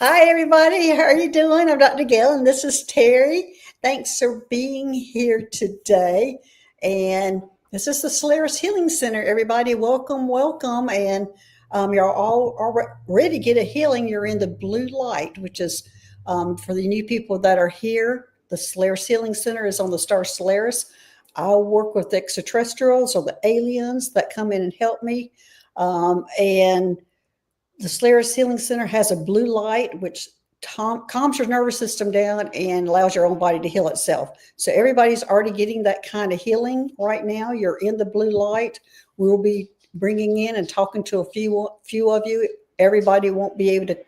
Hi, everybody. How are you doing? I'm Dr. Gail, and this is Terry. Thanks for being here today. And this is the Solaris Healing Center. Everybody, welcome, welcome. And you're all already get a healing. You're in the blue light, which is for the new people that are here. The Solaris Healing Center is on the star Solaris. I'll work with extraterrestrials or the aliens that come in and help me. And the Solaris Healing Center has a blue light, which calms your nervous system down and allows your own body to heal itself. So everybody's already getting that kind of healing right now. You're in the blue light. We'll be bringing in and talking to a few of you. Everybody won't be able to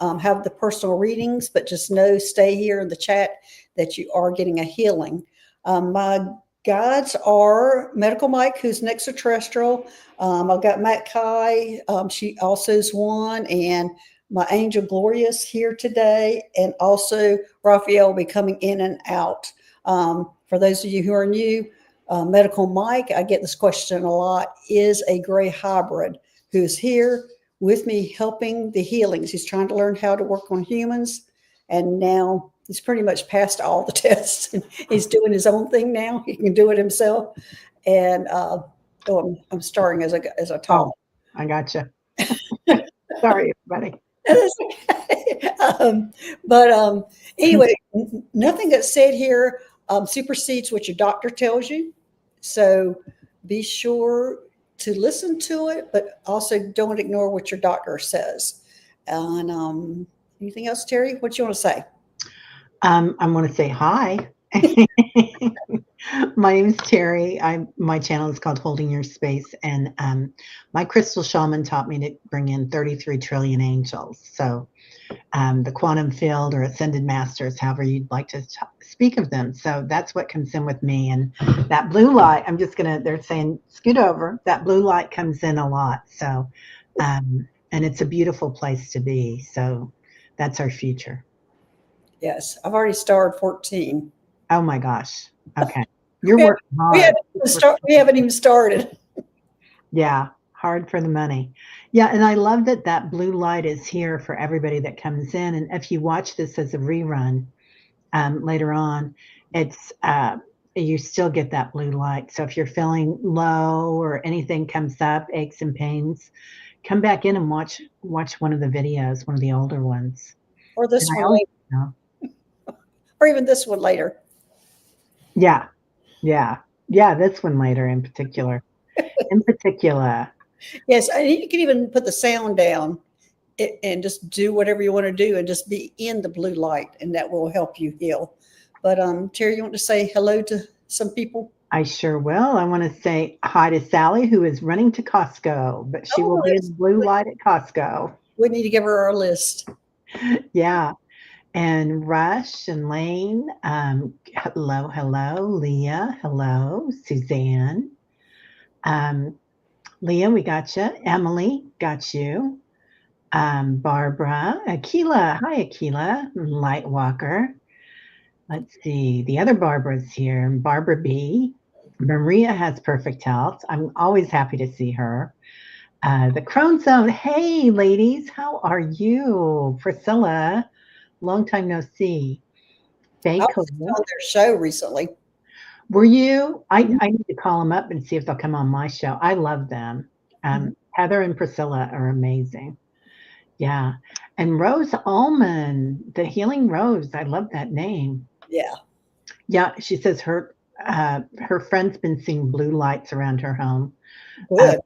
have the personal readings, but just know, stay here in the chat that you are getting a healing. My guides are Medical Mike, who's an extraterrestrial. I've got Matt Kai. She also is one, and my angel Gloria's here today, and also Raphael will be coming in and out. For those of you who are new, Medical Mike, I get this question a lot, is a gray hybrid who's here with me helping the healings. He's trying to learn how to work on humans, and now he's pretty much passed all the tests, and he's doing his own thing now. He can do it himself, and I'm starring as a Oh, talk. I gotcha. Sorry, everybody. Okay. But anyway, nothing that's said here supersedes what your doctor tells you. So be sure to listen to it, but also don't ignore what your doctor says. And anything else, Terry? What you want to say? I want to say hi. My name is Terry. My channel is called Holding Your Space, and my crystal shaman taught me to bring in 33 trillion angels. So the quantum field or ascended masters, however you'd like to speak of them. So that's what comes in with me. And that blue light, they're saying, scoot over. That blue light comes in a lot. So, and it's a beautiful place to be. So that's our future. Yes, I've already starred 14. Oh my gosh. Okay. You're We haven't, working hard. we haven't even started. Yeah. Hard for the money. Yeah. And I love that that blue light is here for everybody that comes in. And if you watch this as a rerun later on, it's, you still get that blue light. So if you're feeling low or anything comes up, aches and pains, come back in and watch one of the videos, one of the older ones. Or And this I one always later, know. or even this one later. Yeah. Yeah. Yeah. This one later in particular. In particular. Yes, and you can even put the sound down and just do whatever you want to do and just be in the blue light, and that will help you heal. But Terry, you want to say hello to some people? I sure will. I want to say hi to Sally, who is running to Costco, but she will Oh, be in blue light at Costco. we need to give her our list. Yeah. And Rush and Lane, hello, hello. Leah, hello. Suzanne, um, Leah, we got you. Emily, got you. Barbara, Akila, hi, Akila. Lightwalker. Let's see. The other Barbara's here. Barbara B. Maria has perfect health. I'm always happy to see her. The Crone Zone. Hey, ladies, how are you? Priscilla, long time no see. I was Faye on their show recently. were you? I need to call them up and see if they'll come on my show. I love them. Mhm. Heather and Priscilla are amazing. Yeah. And Rose Allman, the Healing Rose. I love that name. Yeah, Yeah, she says her friend's been seeing blue lights around her home. Uh,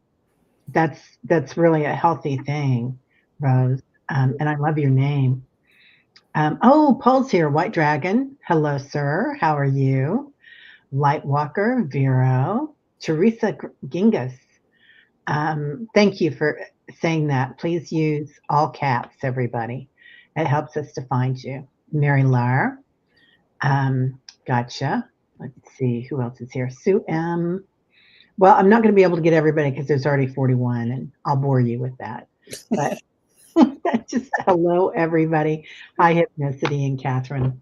good. that's really a healthy thing, Rose. And I love your name. Oh, Paul's here. White Dragon. Hello, sir. How are you? Lightwalker, Vero, Teresa Gingas. Thank you for saying that. Please use all caps, everybody. It helps us to find you. Mary Lar. Gotcha. Let's see who else is here. Sue M. Well, I'm not going to be able to get everybody because there's already 41, and I'll bore you with that. But just hello, everybody. Hi, Hypnicity and Catherine.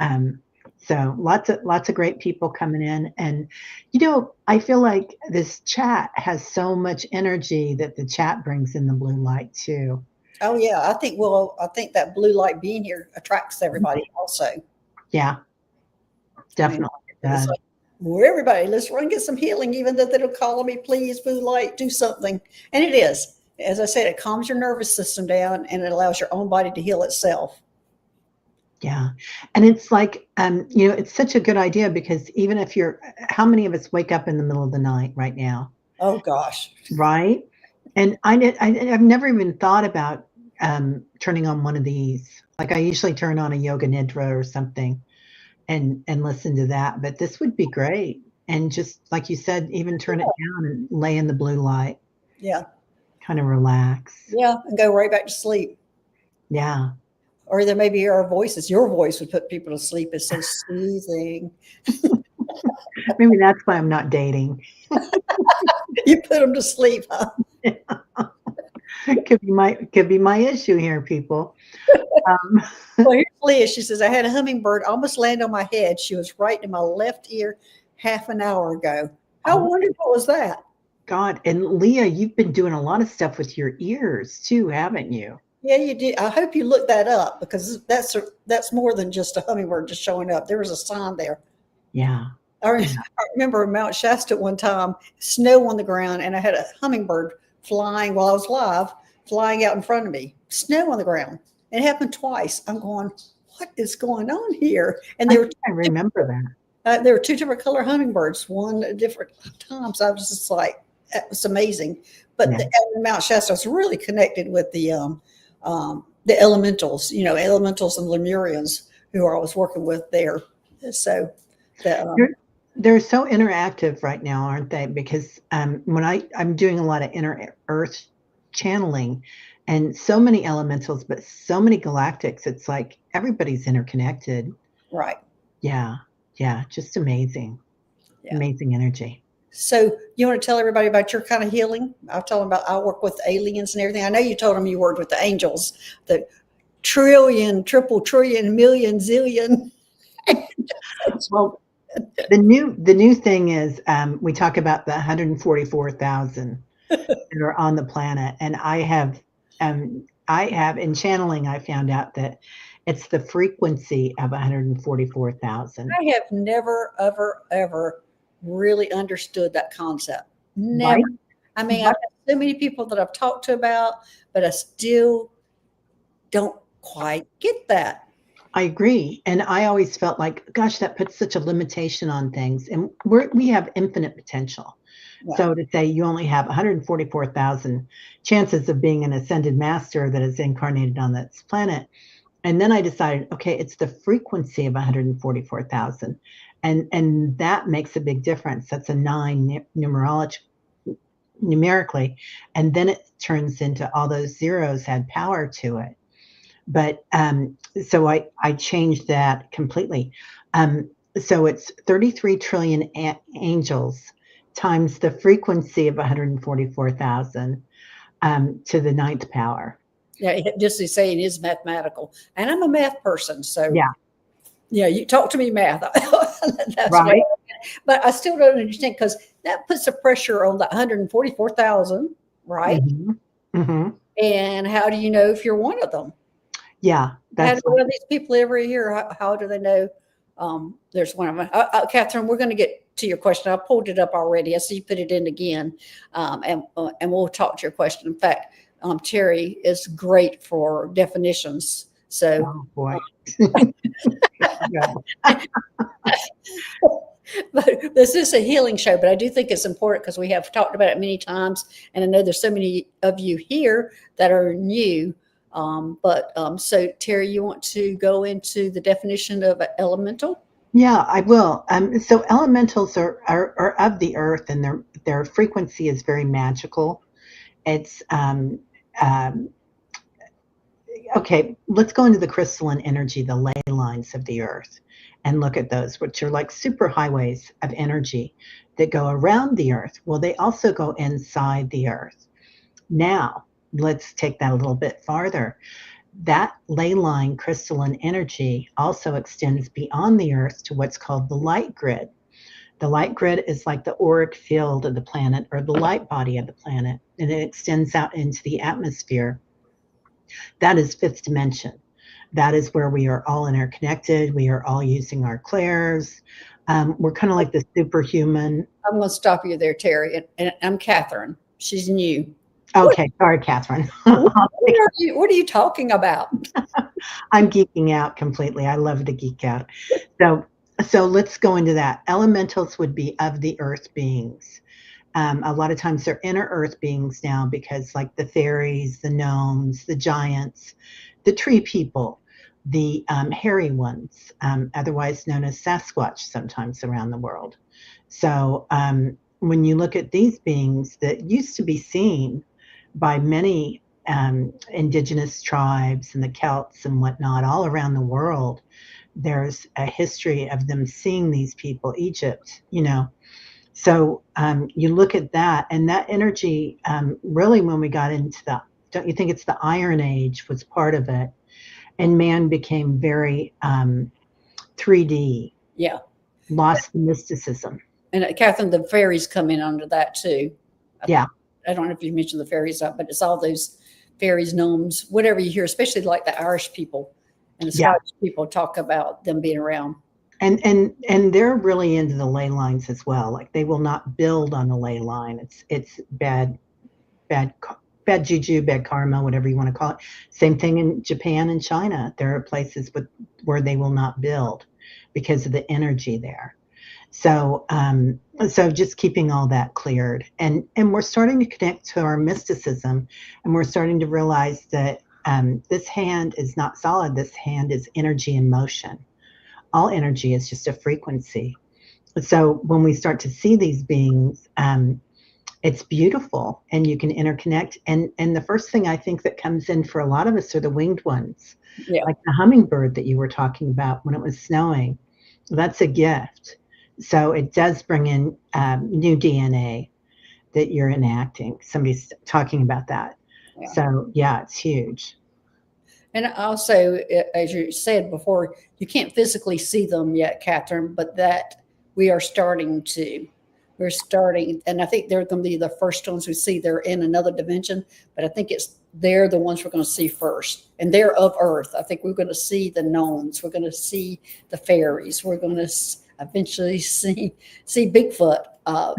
Um, so lots of great people coming in, and I feel like this chat has so much energy that the chat brings in the blue light too. Oh yeah, I think that blue light being here attracts everybody also. Yeah, I mean, definitely it it's does. like, well, everybody, let's run get some healing, even though they don't call me, please, blue light, do something. And it is. As I said, it calms your nervous system down and it allows your own body to heal itself. Yeah. And it's like, it's such a good idea because even if how many of us wake up in the middle of the night right now, Oh gosh. right? And I've never even thought about turning on one of these. Like I usually turn on a yoga nidra or something and listen to that. But this would be great. And just like you said, even turn it down and lay in the blue light, Yeah. kind of relax. Yeah. And go right back to sleep. Yeah. Or there may be our voices. Your voice would put people to sleep. It's so soothing. Maybe that's why I'm not dating. You put them to sleep, huh? Could be my issue here, people. Um, Well, here's Leah. She says, I had a hummingbird almost land on my head. She was right in my left ear half an hour ago. How oh wonderful was that? God. And Leah, you've been doing a lot of stuff with your ears too, haven't you? Yeah, you did. I hope you looked that up because that's more than just a hummingbird just showing up. There was a sign there. Yeah. Yeah. I remember in Mount Shasta one time, snow on the ground, and I had a hummingbird flying while I was live, flying out in front of me. Snow on the ground. It happened twice. I'm going, what is going on here? And I think I remember that. there were two different color hummingbirds, one at different times. I was just like, that was amazing. But Yeah. Mount Shasta was really connected with the elementals, elementals and Lemurians who I was working with there. So that They're so interactive right now, aren't they? Because when I'm doing a lot of inner earth channeling and so many elementals, but so many galactics, it's like everybody's interconnected. right. Yeah. Yeah. Just amazing. Yeah. Amazing energy. So you want to tell everybody about your kind of healing? I'll tell them about I work with aliens and everything. I know you told them you worked with the angels, the trillion, triple trillion, million, zillion. Well, the new thing is we talk about the 144,000 that are on the planet, and I have in channeling I found out that it's the frequency of 144,000. I have never, ever, ever really understood that concept. Never. Right? I mean, I've Right. had so many people that I've talked to about, but I still don't quite get that. I agree, and I always felt like, gosh, that puts such a limitation on things, and we have infinite potential. Yeah. So to say you only have 144,000 chances of being an ascended master that is incarnated on this planet. And then I decided, okay, it's the frequency of 144,000. And that makes a big difference. That's a 9 numerically. And then it turns into all those zeros had power to it. But so I changed that completely. So it's 33 trillion angels times the frequency of 144,000 to the ninth power. Yeah, just to say it is mathematical. And I'm a math person. So, Yeah. You talk to me math. That's Right. but I still don't understand because that puts the pressure on the 144,000, right? Mm-hmm. And how do you know if you're one of them? Yeah, How do these people every year? How do they know there's one of them? Catherine, we're going to get to your question. I pulled it up already. I see you put it in again, and we'll talk to your question. In fact, Teri is great for definitions. So, oh boy. but this is a healing show, but I do think it's important because we have talked about it many times, and I know there's so many of you here that are new. So Teri, you want to go into the definition of an elemental? Yeah, I will. So elementals are of the earth, and their frequency is very magical. It's um, okay. Let's go into the crystalline energy, the ley lines of the earth, and look at those, which are like super highways of energy that go around the earth. Well, they also go inside the earth. Now, let's take that a little bit farther. That ley line crystalline energy also extends beyond the earth to what's called the light grid. The light grid is like the auric field of the planet or the light body of the planet, and it extends out into the atmosphere. That is fifth dimension. That is where we are all interconnected. We are all using our clairs. We're kind of like the superhuman. I'm going to stop you there, Teri. And I'm Catherine. She's new. Okay, sorry, Catherine. What are you talking about? I'm geeking out completely. I love to geek out. So let's go into that. Elementals would be of the earth beings. A lot of times they're inner earth beings now because, like the fairies, the gnomes, the giants, the tree people, the hairy ones, otherwise known as Sasquatch sometimes around the world. So when you look at these beings that used to be seen by many indigenous tribes and the Celts and whatnot all around the world, there's a history of them seeing these people, Egypt, So you look at that, and that energy, really when we got into don't you think it's the Iron Age was part of it, and man became very 3D. Yeah. Lost the mysticism. And Catherine, the fairies come in under that too. Yeah. I don't know if you mentioned the fairies, but it's all those fairies, gnomes, whatever you hear, especially like the Irish people and the Scottish people talk about them being around. And they're really into the ley lines as well. Like they will not build on the ley line. It's bad juju, bad karma, whatever you want to call it. Same thing in Japan and China. There are places where they will not build because of the energy there. So just keeping all that cleared, and we're starting to connect to our mysticism, and we're starting to realize that this hand is not solid. This hand is energy in motion. All energy is just a frequency. So when we start to see these beings, it's beautiful, and you can interconnect. And the first thing I think that comes in for a lot of us are the winged ones, like the hummingbird that you were talking about when it was snowing. That's a gift. So it does bring in new DNA that you're enacting. Somebody's talking about that. Yeah. So yeah, it's huge. And also, as you said before, you can't physically see them yet, Catherine, but that we are starting to. We're starting, and I think they're going to be the first ones we see. They're in another dimension, but I think they're the ones we're going to see first, and they're of Earth. I think we're going to see the gnomes. We're going to see the fairies. We're going to eventually see Bigfoot. I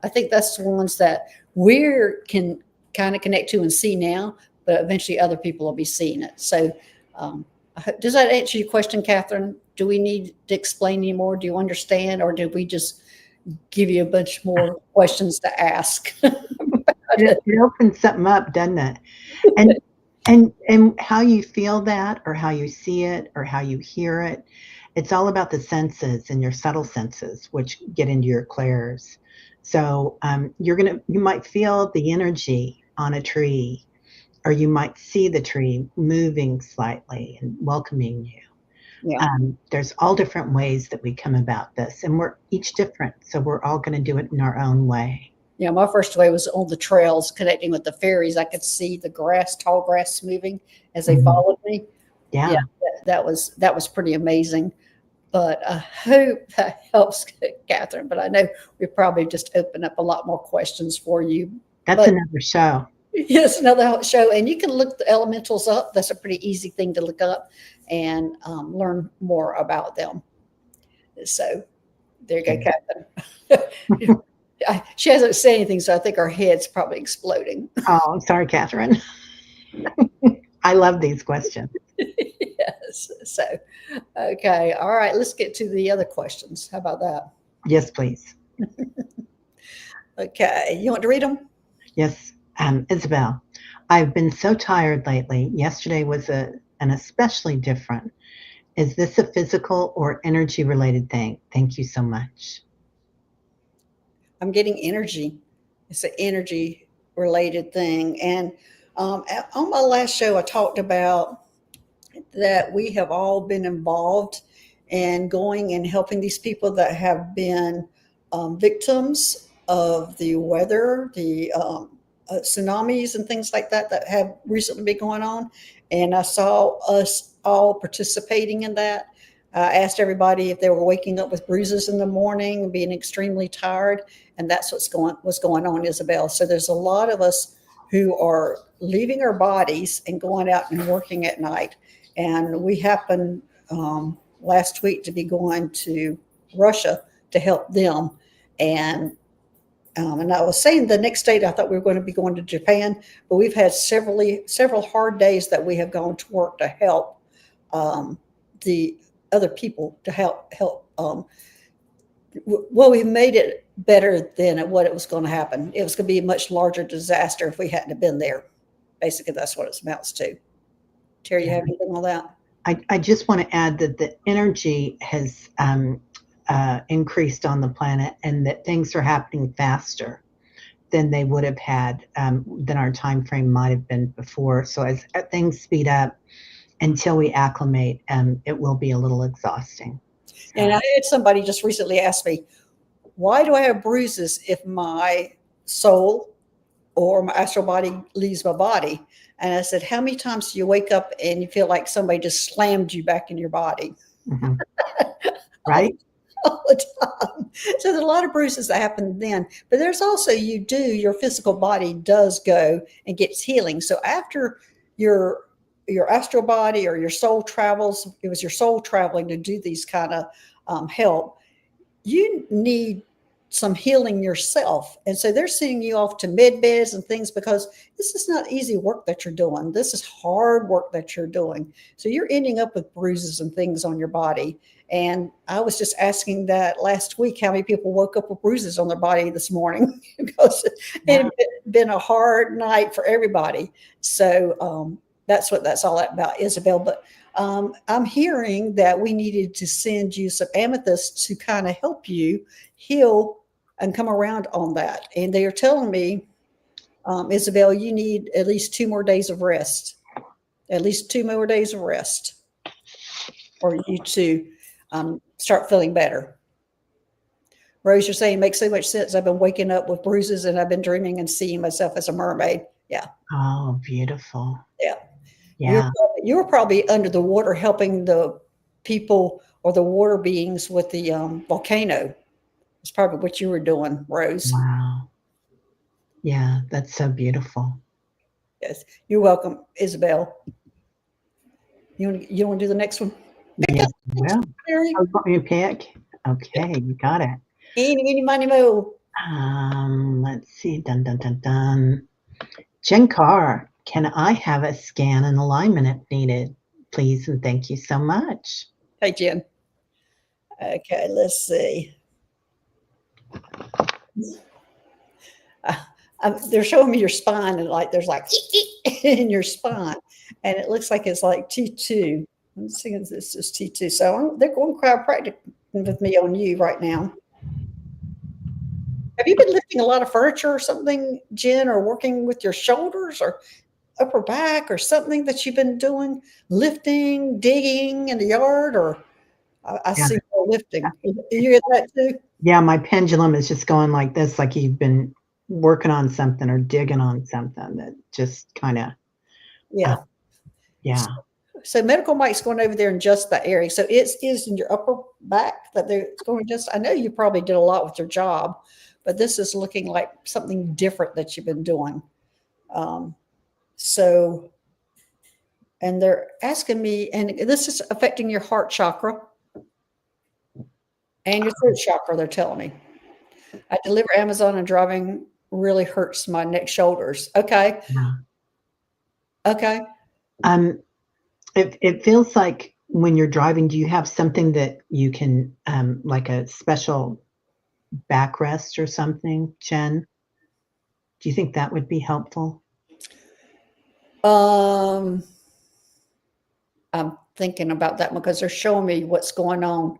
think that's the ones that we can kind of connect to and see now, but eventually other people will be seeing it. So does that answer your question, Catherine? Do we need to explain any more? Do you understand, or did we just give you a bunch more questions to ask? It opens something up, doesn't it? And how you feel that, or how you see it, or how you hear it, it's all about the senses and your subtle senses, which get into your clairs. So you might feel the energy on a tree, or you might see the tree moving slightly and welcoming you. Yeah. There's all different ways that we come about this, and we're each different. So we're all going to do it in our own way. Yeah, my first way was on the trails connecting with the fairies. I could see the tall grass moving as they followed me. Yeah, that was pretty amazing. But I hope that helps, Catherine. But I know we probably just open up a lot more questions for you. That's another show. Yes, another show. And you can look the elementals up. That's a pretty easy thing to look up and learn more about them. So there you go, Catherine. She hasn't said anything, so I think our head's probably exploding. Oh, I'm sorry, Catherine. I love these questions. Yes. So, okay. All right. Let's get to the other questions. How about that? Yes, please. Okay. You want to read them? Yes. Isabel, I've been so tired lately. Yesterday was an especially different. Is this a physical or energy related thing? Thank you so much. I'm getting energy. It's an energy related thing. And on my last show, I talked about that we have all been involved in going and helping these people that have been victims of the weather, the tsunamis and things like that have recently been going on. And I saw us all participating in that. I asked everybody if they were waking up with bruises in the morning and being extremely tired. And that's what's going on, Isabel. So there's a lot of us who are leaving our bodies and going out and working at night. And we happened last week to be going to Russia to help them. And I was saying the next date I thought we were going to be going to Japan, but we've had several hard days that we have gone to work to help the other people to help. Well, we made it better than what it was going to happen. It was going to be a much larger disaster if we hadn't have been there. Basically, that's what it amounts to. Terry, you have anything on that? I just want to add that the energy has increased on the planet, and that things are happening faster than they would have had, than our time frame might have been before. So as things speed up, until we acclimate, it will be a little exhausting. And I had somebody just recently ask me, why do I have bruises if my soul or my astral body leaves my body? And I said, how many times do you wake up and you feel like somebody just slammed you back in your body? Mm-hmm. Right? All the time. So there's a lot of bruises that happen then. But there's also your physical body does go and gets healing. So after your astral body or your soul travels, it was your soul traveling to do these kind of help, you need some healing yourself. And so they're sending you off to med beds and things, because this is not easy work that you're doing. This is hard work that you're doing. So you're ending up with bruises and things on your body. And I was just asking that last week, how many people woke up with bruises on their body this morning, because it had been a hard night for everybody. So that's what that's all about, Isabel. But I'm hearing that we needed to send you some amethyst to kind of help you heal and come around on that. And they are telling me, Isabel, you need at least 2 more days of rest, at least 2 more days of rest for you to start feeling better. Rose, you're saying it makes so much sense. I've been waking up with bruises and I've been dreaming and seeing myself as a mermaid. Yeah. Oh, beautiful. Yeah. Yeah. You were probably under the water helping the people or the water beings with the volcano. It's probably what you were doing, Rose. Wow. Yeah, that's so beautiful. Yes. You're welcome, Isabel. You want to do the next one? Yes, well. Terry? Oh, you want me to pick? Okay, you got it. Eeny, money, mo. Let's see. Dun, dun, dun, dun. Jen Carr, can I have a scan and alignment if needed, please? And thank you so much. Hey, Jen. Okay, let's see. They're showing me your spine, and like there's like in your spine, and it looks like it's like T2. I'm seeing this is T2. So they're going chiropractic with me on you right now. Have you been lifting a lot of furniture or something, Jen, or working with your shoulders or upper back or something that you've been doing? Lifting, digging in the yard, or I see more lifting. You hear that too? Yeah, my pendulum is just going like this, like you've been working on something or digging on something that just kind of. Yeah. Yeah. So medical Mike's going over there in just that area. So it is in your upper back that they're going just, I know you probably did a lot with your job, but this is looking like something different that you've been doing. So, and they're asking me, and this is affecting your heart chakra and your throat chakra, they're telling me. I deliver Amazon and driving really hurts my neck, shoulders. Okay. Yeah. Okay. It feels like when you're driving, do you have something that you can, like a special backrest or something, Jen? Do you think that would be helpful? I'm thinking about that because they're showing me what's going on.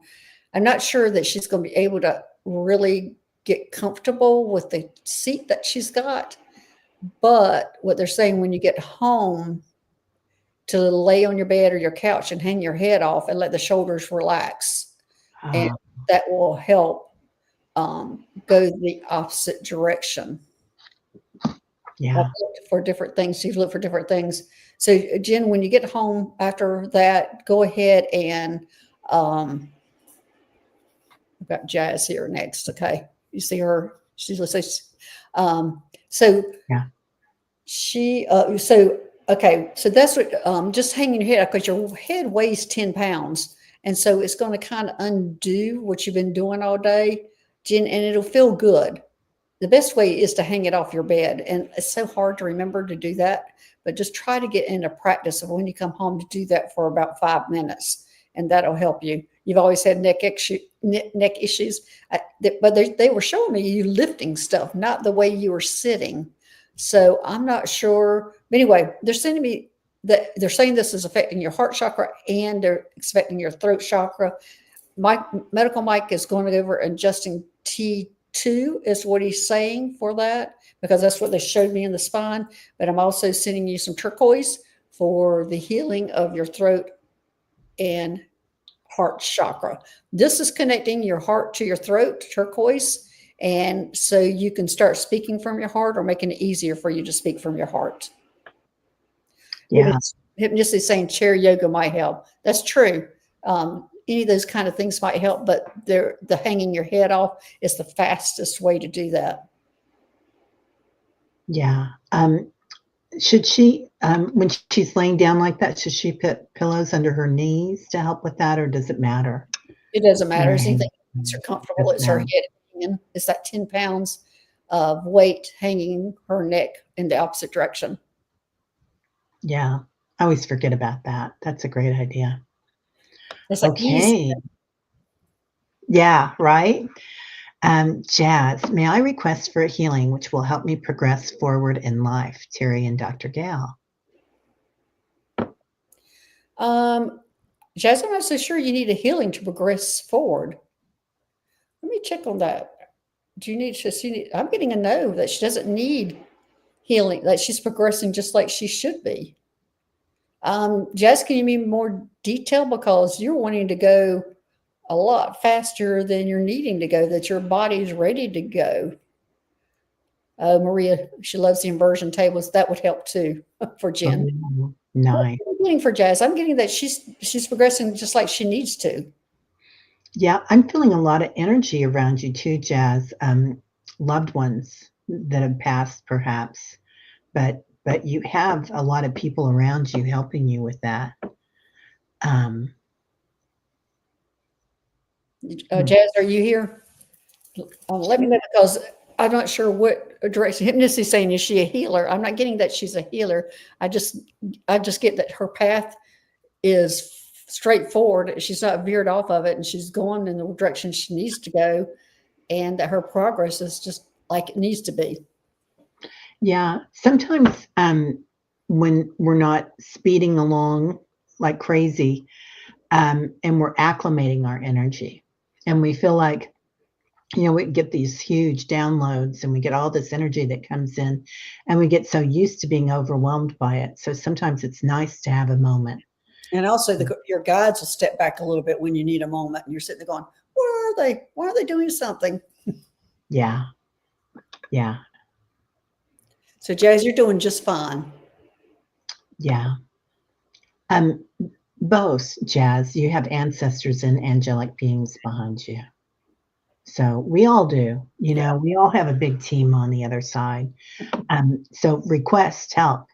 I'm not sure that she's going to be able to really get comfortable with the seat that she's got. But what they're saying, when you get home, to lay on your bed or your couch and hang your head off and let the shoulders relax. And that will help go the opposite direction. Yeah. For different things. You look for different things. So Jen, when you get home after that, go ahead and I've got Jazz here next. Okay. You see her? She looks like, so yeah. She, so, okay, so that's what, just hanging your head up because your head weighs 10 pounds. And so it's going to kind of undo what you've been doing all day, Jen, and it'll feel good. The best way is to hang it off your bed. And it's so hard to remember to do that, but just try to get into practice of when you come home to do that for about 5 minutes, and that'll help you. You've always had neck issues, but they were showing me you lifting stuff, not the way you were sitting. So I'm not sure. But anyway, they're sending me that they're saying this is affecting your heart chakra and they're affecting your throat chakra. Medical Mike is going over adjusting T2 is what he's saying for that, because that's what they showed me in the spine. But I'm also sending you some turquoise for the healing of your throat and heart chakra. This is connecting your heart to your throat, turquoise. And so you can start speaking from your heart or making it easier for you to speak from your heart. Yeah. Hypnotist is saying chair yoga might help. That's true. Any of those kind of things might help, but the hanging your head off is the fastest way to do that. Yeah. Should she, when she's laying down like that, should she put pillows under her knees to help with that, or does it matter? It doesn't matter. It's Right. anything that makes her comfortable. Doesn't It's her matter. head hanging. It's that 10 pounds of weight hanging her neck in the opposite direction. Yeah. I always forget about that. That's a great idea. It's like easy. Okay. Yeah, right? Jazz, may I request for a healing which will help me progress forward in life? Teri and Dr. Gail. Jazz, I'm not so sure you need a healing to progress forward. Let me check on that. Do you need to? I'm getting a no that she doesn't need healing, that she's progressing just like she should be. Jess, can you be more detailed, because you're wanting to go a lot faster than you're needing to go, that your body's ready to go. Maria, she loves the inversion tables. That would help too for Jen. Oh, nice. What am I getting for Jazz? I'm getting that she's progressing just like she needs to. Yeah, I'm feeling a lot of energy around you too, Jazz. Loved ones that have passed, perhaps, but you have a lot of people around you helping you with that. Jazz, are you here? Let me know, because I'm not sure what direction. Hypnotist is saying, is she a healer? I'm not getting that she's a healer. I just get that her path is straightforward. She's not veered off of it, and she's going in the direction she needs to go, and that her progress is just like it needs to be. Yeah, sometimes when we're not speeding along like crazy, and we're acclimating our energy, and we feel like, we get these huge downloads and we get all this energy that comes in, and we get so used to being overwhelmed by it. So sometimes it's nice to have a moment. And also, your guides will step back a little bit when you need a moment, and you're sitting there going, "Where are they? Why are they doing something?" Yeah. Yeah. So, Jazz, you're doing just fine. Yeah. Both, Jazz, you have ancestors and angelic beings behind you. So we all do, we all have a big team on the other side. So request help.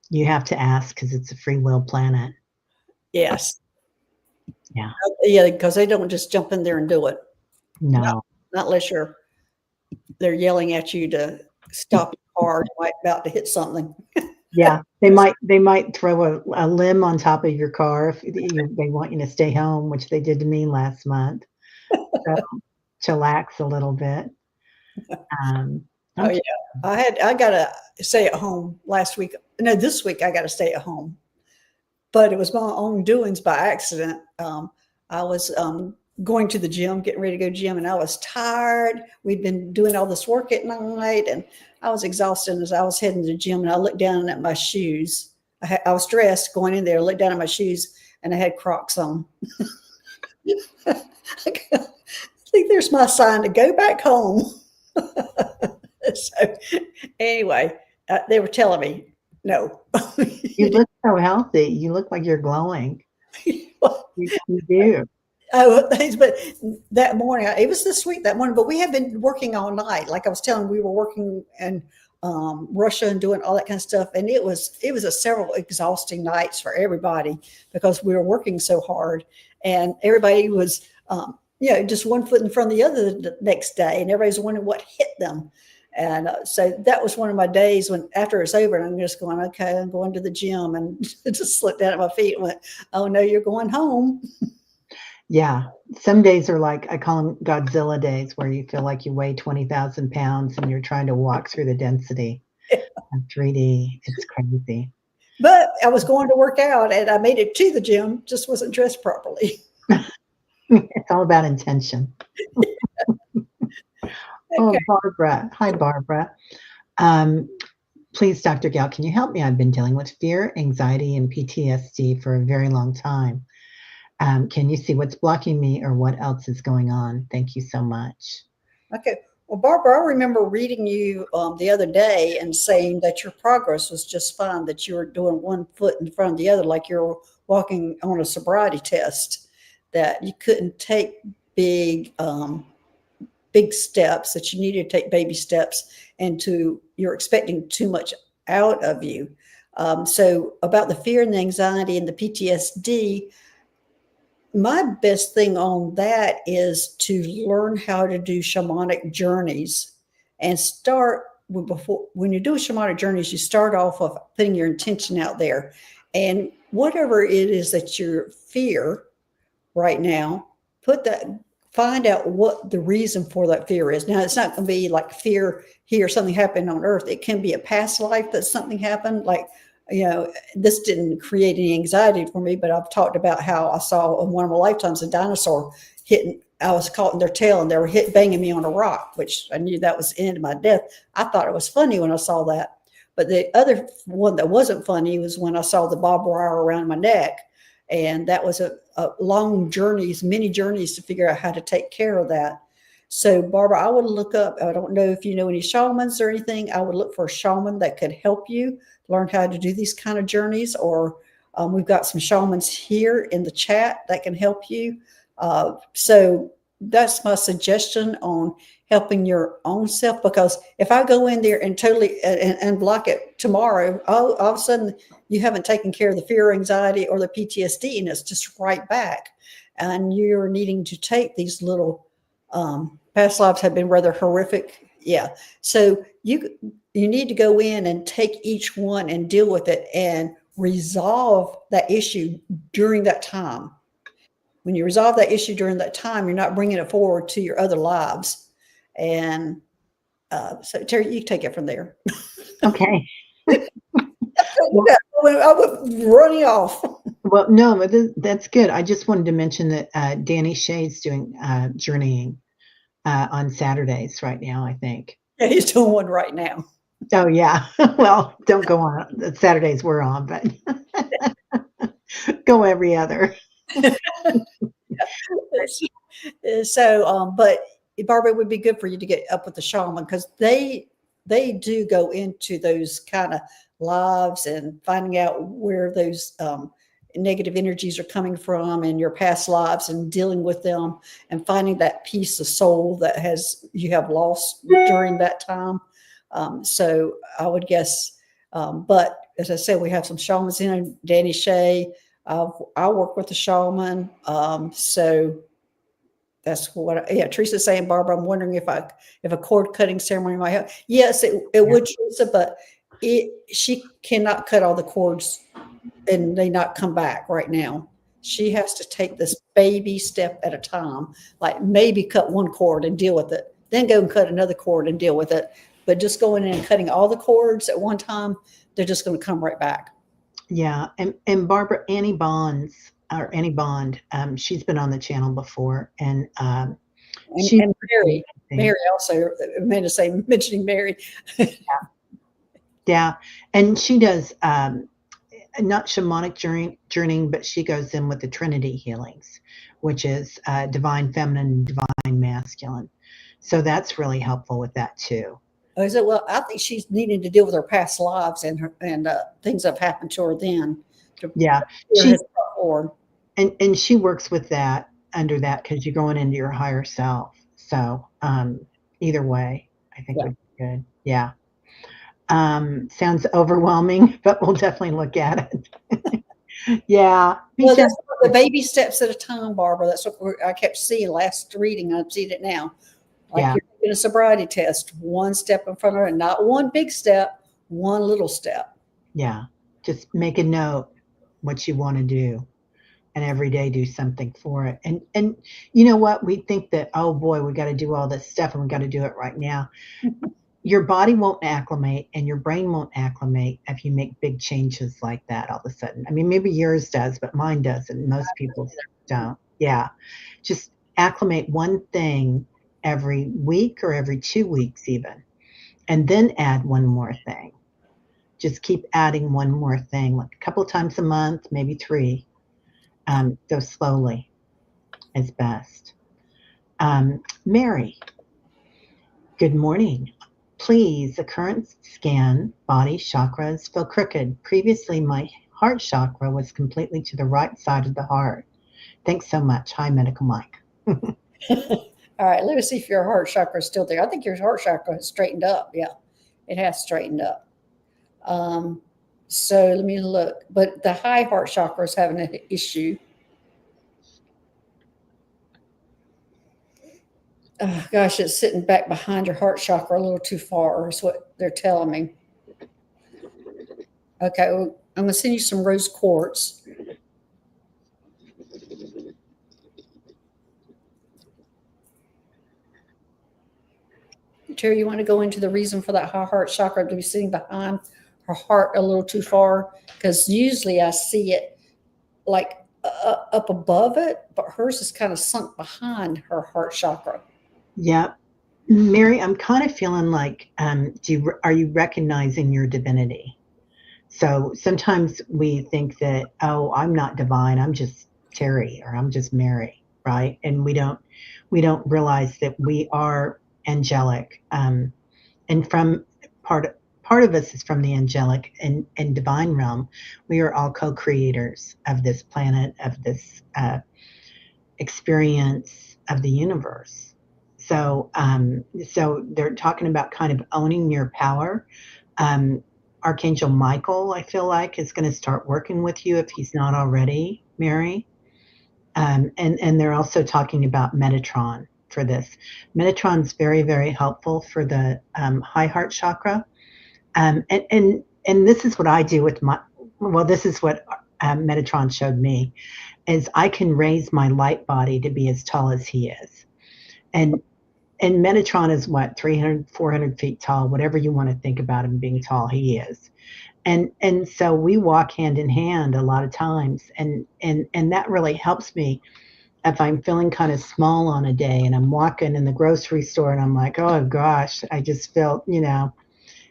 You have to ask, because it's a free will planet. Yes. Yeah. Yeah, because they don't just jump in there and do it. No. Not unless they're yelling at you to stop the car, like about to hit something. Yeah, they might throw a limb on top of your car if they want you to stay home, which they did to me last month. So chillax a little bit. Oh yeah, I got to stay at home last week. No, this week I got to stay at home, but it was my own doings by accident. I was going to the gym, getting ready to go to the gym, and I was tired. We'd been doing all this work at night, and I was exhausted as I was heading to the gym, and I looked down at my shoes. I was dressed going in there, looked down at my shoes, and I had Crocs on. I think there's my sign to go back home. So anyway, they were telling me, no. You look so healthy. You look like you're glowing. You do. Oh, thanks. But that morning, it was this week that morning, but we have been working all night. Like I was telling, we were working and Russia and doing all that kind of stuff. And it was a several exhausting nights for everybody because we were working so hard, and everybody was just one foot in front of the other the next day, and everybody's wondering what hit them. And so that was one of my days when after it's over, and I'm just going, okay, I'm going to the gym, and just slipped down at my feet and went, oh no, you're going home. Yeah. Some days are like, I call them Godzilla days, where you feel like you weigh 20,000 pounds and you're trying to walk through the density of 3D. It's crazy. But I was going to work out, and I made it to the gym, just wasn't dressed properly. It's all about intention. Oh, Okay. Barbara. Hi, Barbara. Um, Please, Dr. Gail, can you help me? I've been dealing with fear, anxiety, and PTSD for a very long time. Can you see what's blocking me or what else is going on? Thank you so much. Okay. Well, Barbara, I remember reading you the other day and saying that your progress was just fine, that you were doing one foot in front of the other, like you're walking on a sobriety test, that you couldn't take big, big steps, that you needed to take baby steps, and you're expecting too much out of you. So about the fear and the anxiety and the PTSD, my best thing on that is to learn how to do shamanic journeys and start before when you do shamanic journeys, you start off of putting your intention out there, and whatever it is that you fear right now, put that find out what the reason for that fear is. Now, it's not going to be like fear here, something happened on earth. It can be a past life that something happened. Like, this didn't create any anxiety for me, but I've talked about how I saw in one of my lifetimes a dinosaur hitting. I was caught in their tail, and they were banging me on a rock, which I knew that was the end of my death. I thought it was funny when I saw that. But the other one that wasn't funny was when I saw the barbed wire around my neck. And that was a long journeys, many journeys to figure out how to take care of that. So, Barbara, I would look up, I don't know if you know any shamans or anything. I would look for a shaman that could help you learn how to do these kind of journeys, or we've got some shamans here in the chat that can help you. So that's my suggestion on helping your own self, because if I go in there and totally and block it tomorrow, all of a sudden you haven't taken care of the fear, anxiety, or the PTSD, and it's just right back. And you're needing to take these little past lives have been rather horrific. Yeah. So you need to go in and take each one and deal with it and resolve that issue during that time. When you resolve that issue during that time, you're not bringing it forward to your other lives. And so, Teri, you take it from there. Okay. Well, I was running off. well, no, but that's good. I just wanted to mention that Danny Shay's doing journeying on Saturdays right now, I think. Yeah, he's doing one right now. Oh, yeah. Well, don't go on the Saturdays we're on, but go every other. So, but Barbara, it would be good for you to get up with the shaman, because they do go into those kind of lives and finding out where those negative energies are coming from in your past lives, and dealing with them and finding that piece of soul that you have lost during that time. So I would guess, but as I said, we have some shamans in. Danny Shay, I work with the shaman. So that's what, yeah, Teresa's saying, Barbara, I'm wondering if a cord cutting ceremony might help. Yes, it would, Teresa, but she cannot cut all the cords and they not come back right now. She has to take this baby step at a time, like maybe cut one cord and deal with it, then go and cut another cord and deal with it. But just going in and cutting all the cords at one time, they're just going to come right back. Yeah, and Barbara, Annie Bonds, or Annie Bond, she's been on the channel before, and she's And Mary also, Amanda saying, mentioning Mary. Yeah, and she does not shamanic journeying, but she goes in with the Trinity healings, which is divine feminine and divine masculine. So that's really helpful with that too. I said, well, I think she's needing to deal with her past lives and things that have happened to her then. Yeah, and she works with that under that, because you're going into your higher self. So either way, I think would be good. Yeah. Sounds overwhelming, but we'll definitely look at it. Yeah, he Well, that's sounds the baby steps at a time, Barbara. That's what I kept seeing last reading. I'm seeing it now. Like yeah, you're taking a sobriety test, one step in front of it, not one big step, one little step. yeah. Just make a note what you want to do, and every day do something for it. And you know what? We think that, oh boy, we got to do all this stuff and we got to do it right now. Your body won't acclimate and your brain won't acclimate if you make big changes like that all of a sudden. I mean, maybe yours does, but mine doesn't. Most people don't. Yeah. Just acclimate one thing every week or every 2 weeks, even, and then add one more thing. Just keep adding one more thing, like a couple of times a month, maybe three. Go slowly is best. Mary, good morning. Please, the current scan body chakras feel crooked. Previously, my heart chakra was completely to the right side of the heart. Thanks so much. Hi, Medical Mike. All right, let me see if your heart chakra is still there. I think your heart chakra has straightened up. Yeah, it has straightened up. Um, so let me look. But the high heart chakra is having an issue. Oh, gosh, it's sitting back behind your heart chakra a little too far, is what they're telling me. Okay, well, I'm going to send you some rose quartz. Terry, you want to go into the reason for that high heart chakra to be sitting behind her heart a little too far? Because usually I see it like up above it, but hers is kind of sunk behind her heart chakra. Yep. Mary, I'm kind of feeling like, are you recognizing your divinity? So sometimes we think that, oh, I'm not divine, I'm just Teri or I'm just Mary, right? And we don't realize that we are angelic. And from part of us is from the angelic and divine realm. We are all co-creators of this planet, of this experience of the universe. So they're talking about kind of owning your power. Archangel Michael, I feel like, is going to start working with you if he's not already, Mary. And they're also talking about Metatron for this. Metatron's very, very helpful for the high heart chakra. And this is what I do with my, well, this is what Metatron showed me, is I can raise my light body to be as tall as he is. And and Metatron is what, 300, 400 feet tall, whatever you want to think about him being tall, he is. And so we walk hand in hand a lot of times, and that really helps me if I'm feeling kind of small on a day and I'm walking in the grocery store and I'm like, oh gosh, I just felt,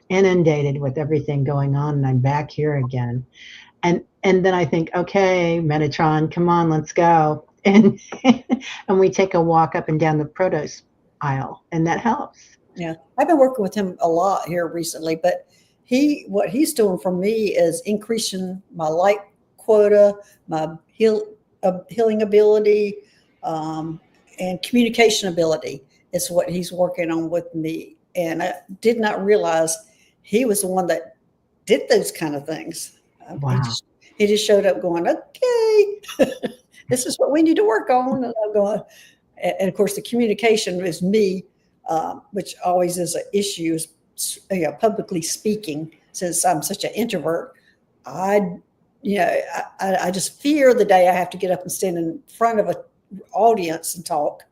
inundated with everything going on and I'm back here again. And then I think, okay, Metatron, come on, let's go. And and we take a walk up and down the produce aisle, and that helps. Yeah, I've been working with him a lot here recently, but what he's doing for me is increasing my light quota, my healing ability, um, and communication ability is what he's working on with me. And I did not realize he was the one that did those kind of things. Wow. He just showed up going, okay, this is what we need to work on. And I'm going, and of course, the communication is me, which always is an issue, is publicly speaking. Since I'm such an introvert, I, I just fear the day I have to get up and stand in front of an audience and talk.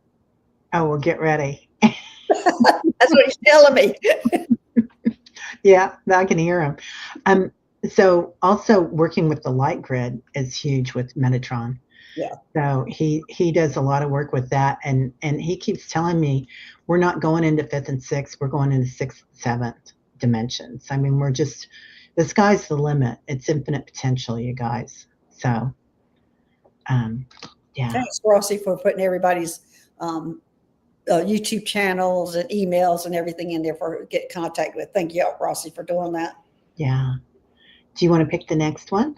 Oh, well, get ready. That's what he's telling me. Yeah, I can hear him. Um, so also working with the light grid is huge with Metatron. Yeah. So he does a lot of work with that, and he keeps telling me we're not going into fifth and sixth, we're going into sixth, seventh dimensions. I mean, we're just, the sky's the limit. It's infinite potential, you guys. So yeah. Thanks, Rossi, for putting everybody's YouTube channels and emails and everything in there for get contact with. Thank you, Rossi, for doing that. Yeah. Do you want to pick the next one?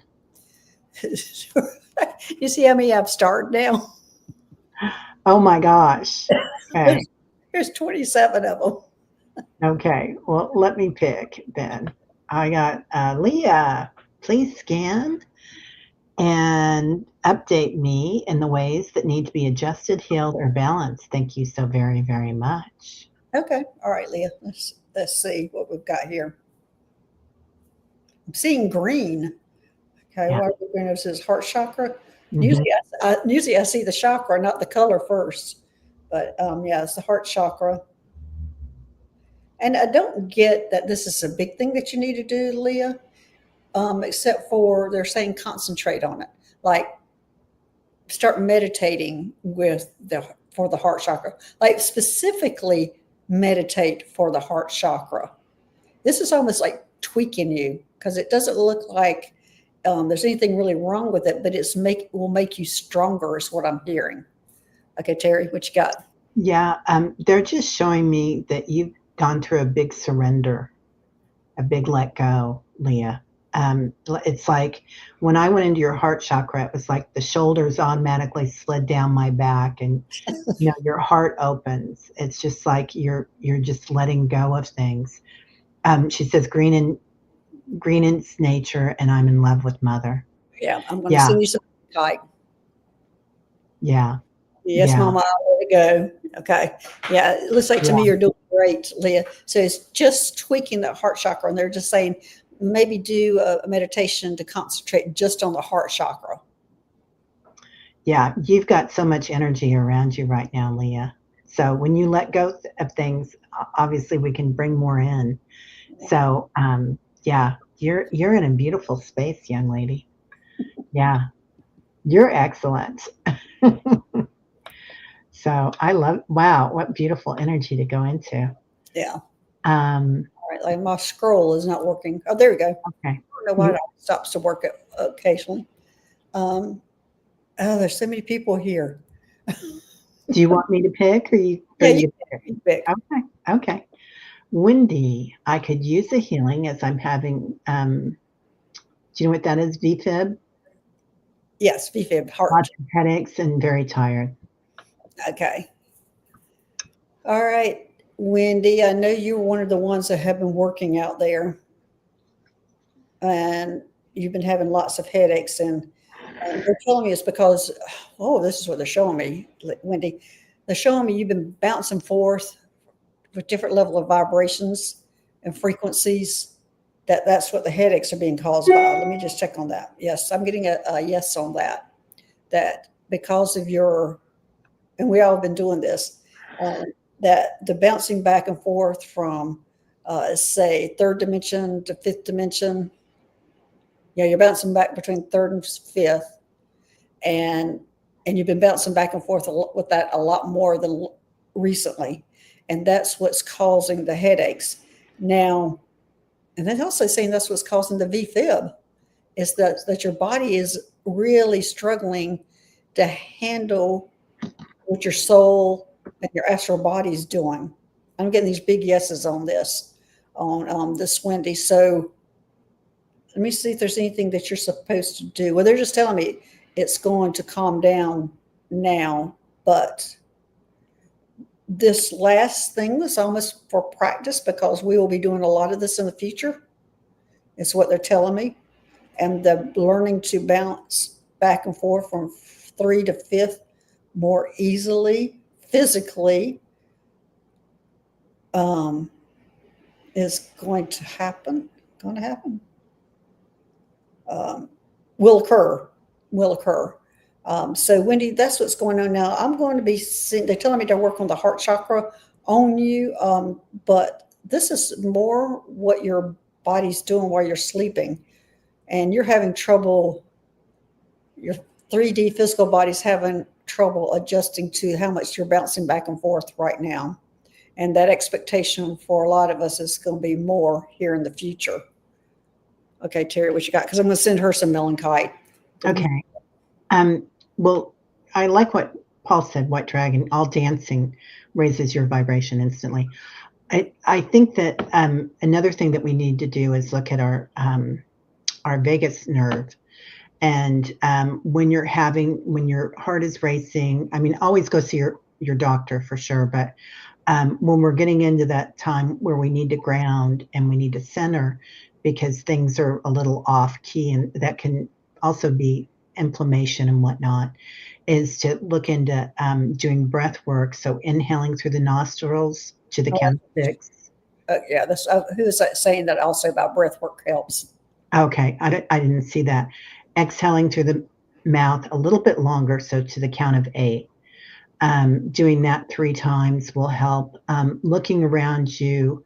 You see how many I've started now? Oh my gosh. Okay. There's 27 of them. Okay, well, let me pick then. I got Leah. Please scan and update me in the ways that need to be adjusted, healed, or balanced. Thank you so very, very much. Okay. All right, Leah. Let's see what we've got here. I'm seeing green. Okay, Yeah. why are we green? This is heart chakra. Hmm. Usually I see the chakra, not the color first. But yeah, it's the heart chakra. And I don't get that this is a big thing that you need to do, Leah, except for they're saying concentrate on it. Like start meditating with the for the heart chakra. Like specifically meditate for the heart chakra. This is almost like tweaking you because it doesn't look like there's anything really wrong with it, but will make you stronger is what I'm hearing. Okay, Teri, what you got? Yeah, they're just showing me that you've gone through a big surrender, a big let go, Leah. It's like when I went into your heart chakra, it was like the shoulders automatically slid down my back, and your heart opens. It's just like you're just letting go of things. She says green is nature, and I'm in love with Mother. Yeah, I'm going to Yeah, send you some kite. yeah, Yes, yeah, Mama, I'll let it go. Okay. Yeah, it looks like to me yeah, you're doing great, Leah. So it's just tweaking that heart chakra, and they're just saying maybe do a meditation to concentrate just on the heart chakra. yeah. You've got so much energy around you right now, Leah. So when you let go of things, obviously we can bring more in. So yeah, you're in a beautiful space, young lady. Yeah, you're excellent. So I love. Wow, what beautiful energy to go into. Yeah. Um, All right. Like my scroll is not working. Oh, there we go. I okay. don't know why You, it stops to work occasionally. Um, oh, there's so many people here. do you want me to pick, or you or Yeah, you pick? you pick. Okay. Okay. Wendy, I could use a healing as I'm having. Do you know what that is? VFib. Yes, VFib heart. Lots of headaches and very tired. Okay. All right, Wendy. I know you're one of the ones that have been working out there, and you've been having lots of headaches. And they're telling me it's because, oh, this is what they're showing me, Wendy. They're showing me you've been bouncing forth with different level of vibrations and frequencies. That's what the headaches are being caused by. Let me just check on that. Yes, I'm getting a yes on that. That because of your, and we all have been doing this, that the bouncing back and forth from, say, third dimension to fifth dimension. Yeah, you're bouncing back between third and fifth, and you've been bouncing back and forth with that a lot more than recently, and that's what's causing the headaches now. And then also saying that's what's causing the VFib is that your body is really struggling to handle what your soul and your astral body is doing. I'm getting these big yeses on this Wendy. So let me see if there's anything that you're supposed to do. Well, they're just telling me it's going to calm down now, but this last thing was almost for practice because we will be doing a lot of this in the future. Is what they're telling me. And the learning to bounce back and forth from three to fifth more easily physically um, is going to happen. Going to happen. Um, will occur. Will occur. So, Wendy, that's what's going on now. I'm going to be seeing, they're telling me to work on the heart chakra on you, but this is more what your body's doing while you're sleeping. And you're having trouble, your 3D physical body's having trouble adjusting to how much you're bouncing back and forth right now. And that expectation for a lot of us is going to be more here in the future. Okay, Teri, what you got? Because I'm going to send her some melanchite. Okay. Well, I like what Paul said. White dragon, all dancing raises your vibration instantly. I think that another thing that we need to do is look at our vagus nerve. And when your heart is racing, I mean, always go see your doctor for sure. But when we're getting into that time where we need to ground and we need to center because things are a little off key, and that can also be inflammation and whatnot, is to look into doing breath work. So inhaling through the nostrils to the count of 6. Yeah, this who is that saying that also about breath work helps? Okay, I didn't see that. Exhaling through the mouth a little bit longer, so to the count of 8. Doing that 3 times will help. Looking around you,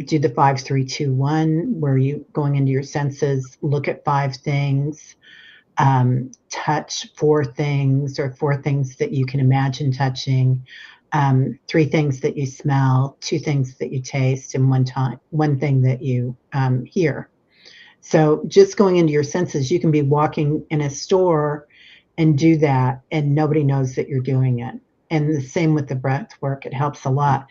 do the 5, 3, 2, 1, where you going into your senses, look at 5 things, touch 4 things or 4 things that you can imagine touching, 3 things that you smell, 2 things that you taste, and 1 thing that you hear. So just going into your senses, you can be walking in a store and do that, and nobody knows that you're doing it. And the same with the breath work, it helps a lot.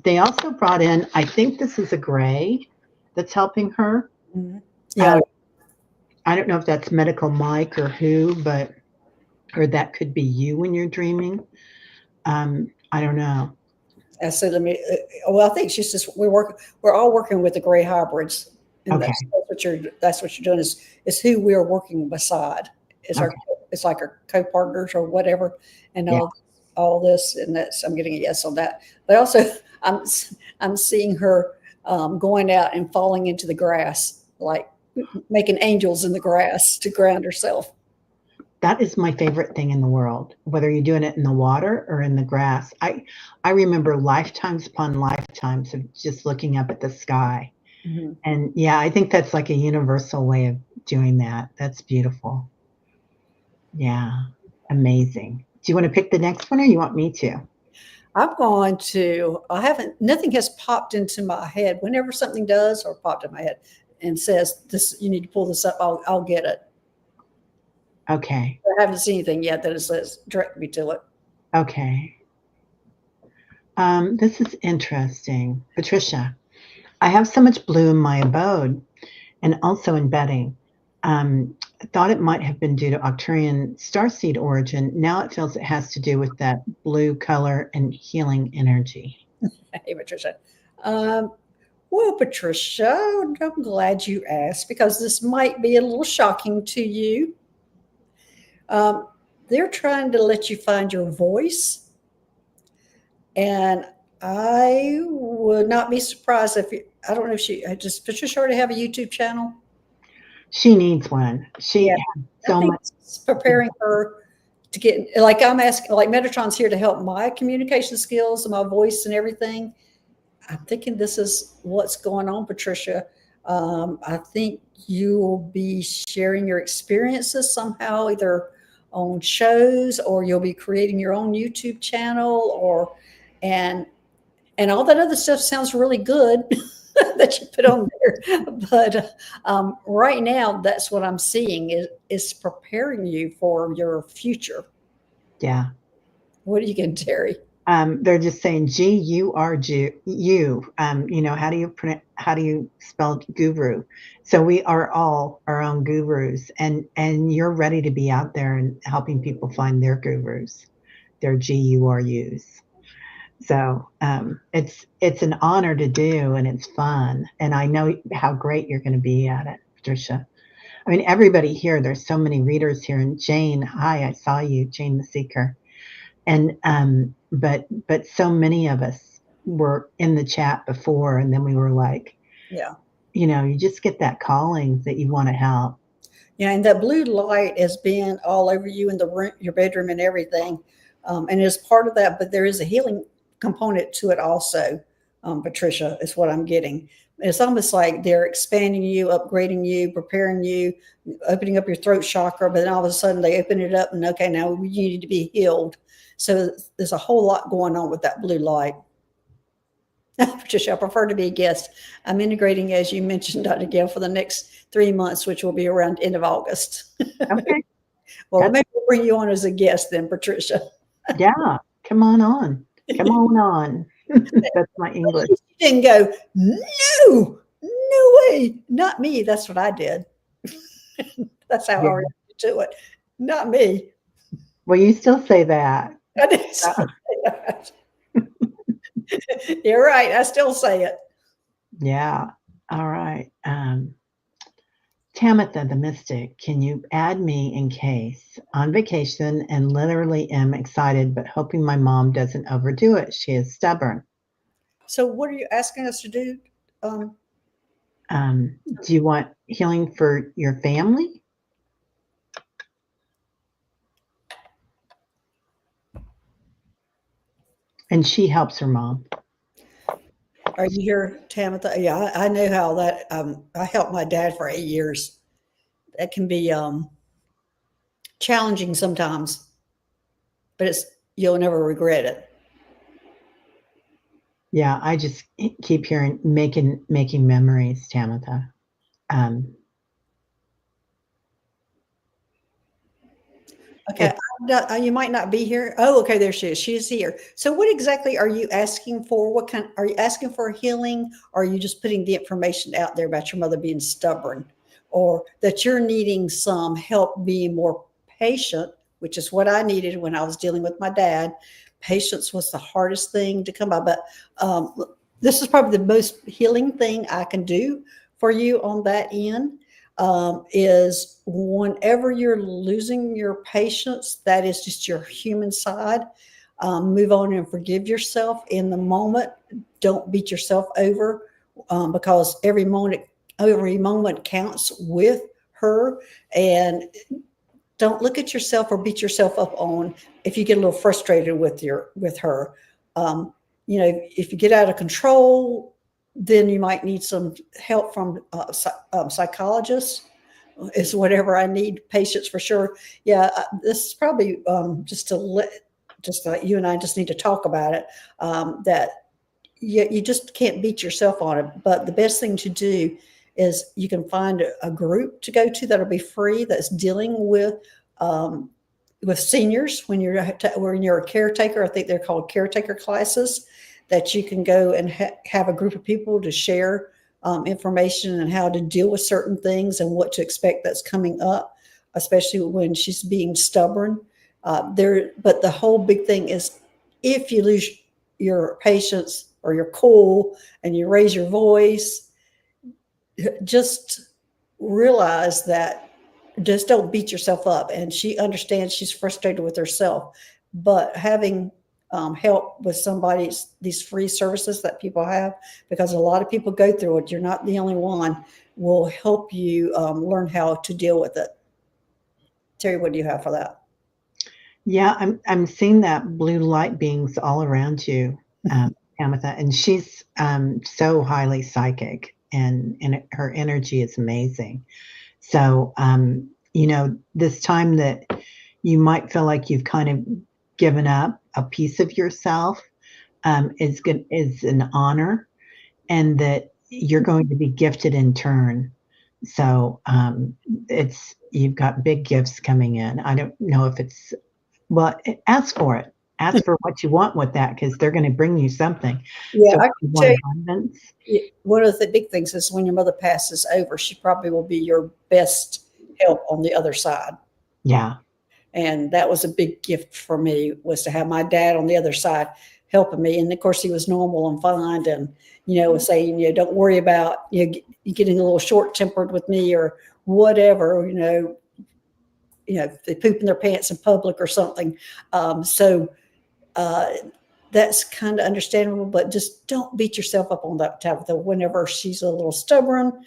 They also brought in, I think this is a gray that's helping her. Mhm. Yeah, I don't know if that's Medical Mike or who, but or that could be you when you're dreaming. I don't know. I said, let me. Well, I think she's just we're all working with the gray hybrids, and Okay. that's what you're doing is who we are working beside. It's Okay. our it's like our co-partners or whatever, and Yeah. all this, and that's I'm getting a yes on that. But also, I'm I'm seeing her going out and falling into the grass, like making angels in the grass to ground herself. That is my favorite thing in the world, whether you're doing it in the water or in the grass. I remember lifetimes upon lifetimes of just looking up at the sky. Mhm. And yeah, I think that's like a universal way of doing that. That's beautiful. Yeah, amazing. Do you want to pick the next one or you want me to? I'm going to, I haven't, nothing has popped into my head. Whenever something does or popped in my head and says, this, you need to pull this up, I'll get it. Okay. I haven't seen anything yet that it says, direct me to it. Okay. This is interesting. Patricia, I have so much blue in my abode and also in bedding. I thought it might have been due to Octurian starseed origin. Now it feels it has to do with that blue color and healing energy. Hey, Patricia. Um, well, Patricia, I'm glad you asked because this might be a little shocking to you. Um, they're trying to let you find your voice. And I would not be surprised if I don't know if does Patricia already have a YouTube channel? She needs one. She Yeah, has I so think much. it's preparing her to get like I'm asking, like Metatron's here to help my communication skills and my voice and everything. I'm thinking this is what's going on, Patricia. I think you will be sharing your experiences somehow, either on shows or you'll be creating your own YouTube channel or and and all that other stuff sounds really good that you put on there. But right now, that's what I'm seeing is preparing you for your future. Yeah. What are you getting, Terry? They're just saying Guru. How do you spell guru? So we are all our own gurus, and you're ready to be out there and helping people find their gurus, their Gurus. So it's an honor to do, and it's fun, and I know how great you're going to be at it, Patricia. I mean, everybody here. There's so many readers here, and Jane. Hi, I saw you, Jane the Seeker. And but so many of us were in the chat before, and then we were like, Yeah. you just get that calling that you want to help. Yeah, and that blue light has been all over you in the room, your bedroom, and everything, and it's part of that. But there is a healing component to it also, Patricia. Is what I'm getting. It's almost like they're expanding you, upgrading you, preparing you, opening up your throat chakra. But then all of a sudden they open it up, and okay, now you need to be healed. So there's a whole lot going on with that blue light. Patricia, I prefer to be a guest. I'm integrating, as you mentioned, Dr. Gail, for the next 3 months, which will be around end of August. Okay. Well, That's, maybe we'll bring you on as a guest then, Patricia. yeah. Come on on. Come on on. That's my English. You didn't go, no, no way, not me. That's what I did. That's how I Yeah. reacted to it. Not me. Well, you still say that. I didn't Uh, say that. You're right. I still say it. Yeah. All right. Tamitha the Mystic, can you add me in case? On vacation and literally am excited, but hoping my mom doesn't overdo it. She is stubborn. So, what are you asking us to do? Do you want healing for your family? And she helps her mom. Are you here, Tamitha? Yeah, I know how that. I helped my dad for 8 years. That can be challenging sometimes, but you'll never regret it. Yeah, I just keep hearing making memories, Tamitha. Okay, you might not be here. Oh, okay, there she is. She's here. So, what exactly are you asking for? What kind are you asking for healing? Or are you just putting the information out there about your mother being stubborn, or that you're needing some help being more patient, which is what I needed when I was dealing with my dad. Patience was the hardest thing to come by, but this is probably the most healing thing I can do for you on that end. Is whenever you're losing your patience, that is just your human side. Move on and forgive yourself in the moment. Don't beat yourself over because every moment counts with her. And don't look at yourself or beat yourself up on if you get a little frustrated with her. Um, if you get out of control, then you might need some help from psychologists. Is whatever I need. Patience for sure. Yeah, this is probably just like you and I just need to talk about it. That you just can't beat yourself on it. But the best thing to do is you can find a group to go to that'll be free that's dealing with seniors when you're a caretaker. I think they're called caretaker classes that you can go and have a group of people to share information and how to deal with certain things and what to expect that's coming up, especially when she's being stubborn. But the whole big thing is if you lose your patience or your cool and you raise your voice, just realize that just don't beat yourself up. And she understands she's frustrated with herself, but having help with these free services that people have, because a lot of people go through it. You're not the only one. Will help you learn how to deal with it. Terry, what do you have for that? Yeah, I'm seeing that blue light beings all around you, Tamitha, and she's so highly psychic, and her energy is amazing. So, this time that you might feel like you've kind of given up a piece of yourself is an honor, and that you're going to be gifted in turn. So, it's you've got big gifts coming in. I don't know if it's well, ask for it. Ask for what you want with that because they're going to bring you something. Yeah, So, I you can tell want you abundance? one of the big things is when your mother passes over, she probably will be your best help on the other side. Yeah. And that was a big gift for me, was to have my dad on the other side helping me. And of course he was normal and fine, and was saying, don't worry about you getting a little short tempered with me or whatever, they poop in their pants in public or something. So that's kind of understandable, but just don't beat yourself up on that Tabitha. Whenever she's a little stubborn,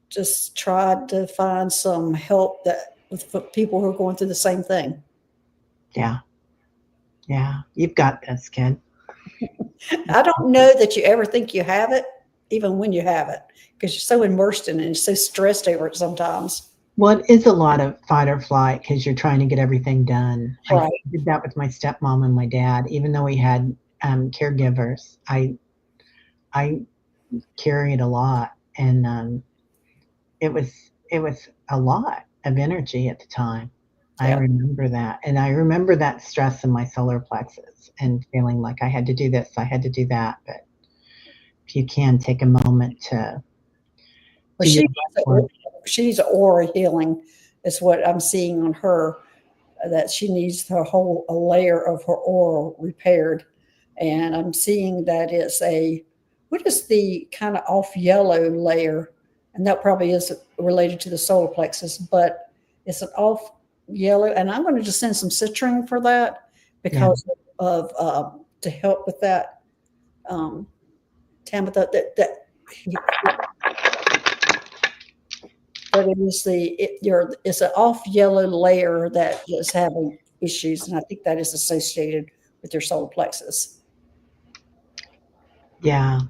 just try to find some help with people who are going through the same thing. Yeah. Yeah. You've got this, kid. I don't know that you ever think you have it, even when you have it, because you're so immersed in it and so stressed over it sometimes. Well, it is a lot of fight or flight because you're trying to get everything done. I Right. did that with my stepmom and my dad. Even though we had caregivers, I carried a lot, and it was a lot of energy at the time. I Yeah. remember that, and I remember that stress in my solar plexus and feeling like I had to do this, I had to do that. But if you can take a moment to Well, do your best work. she needs an aura healing. Is what I'm seeing on her. That she needs her whole a layer of her aura repaired. And I'm seeing that it's what is the kind of off yellow layer? And that probably is related to the solar plexus, but it's an off yellow. And I'm going to just send some citrine for that Yeah. because of to help with that. Tabitha, that it is it's an off yellow layer that is having issues, and I think that is associated with your solar plexus. Yeah.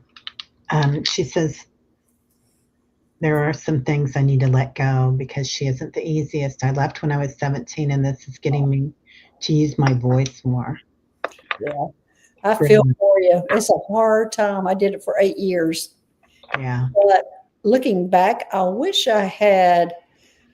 She says there are some things I need to let go because she isn't the easiest. I left when I was 17, and this is getting me to use my voice more. Yeah, I feel for you. It's a hard time. I did it for 8 years. Yeah. But looking back, I wish I had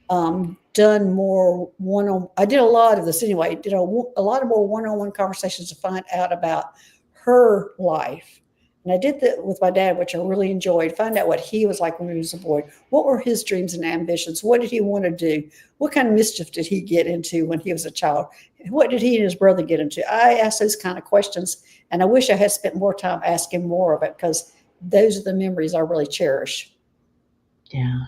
done more one-on. I did a lot of this anyway. Did a lot of more one-on-one conversations to find out about her life. And I did that with my dad, which I really enjoyed. Find out what he was like when he was a boy. What were his dreams and ambitions? What did he want to do? What kind of mischief did he get into when he was a child? What did he and his brother get into? I asked those kind of questions, and I wish I had spent more time asking more of it because those are the memories I really cherish. Yeah.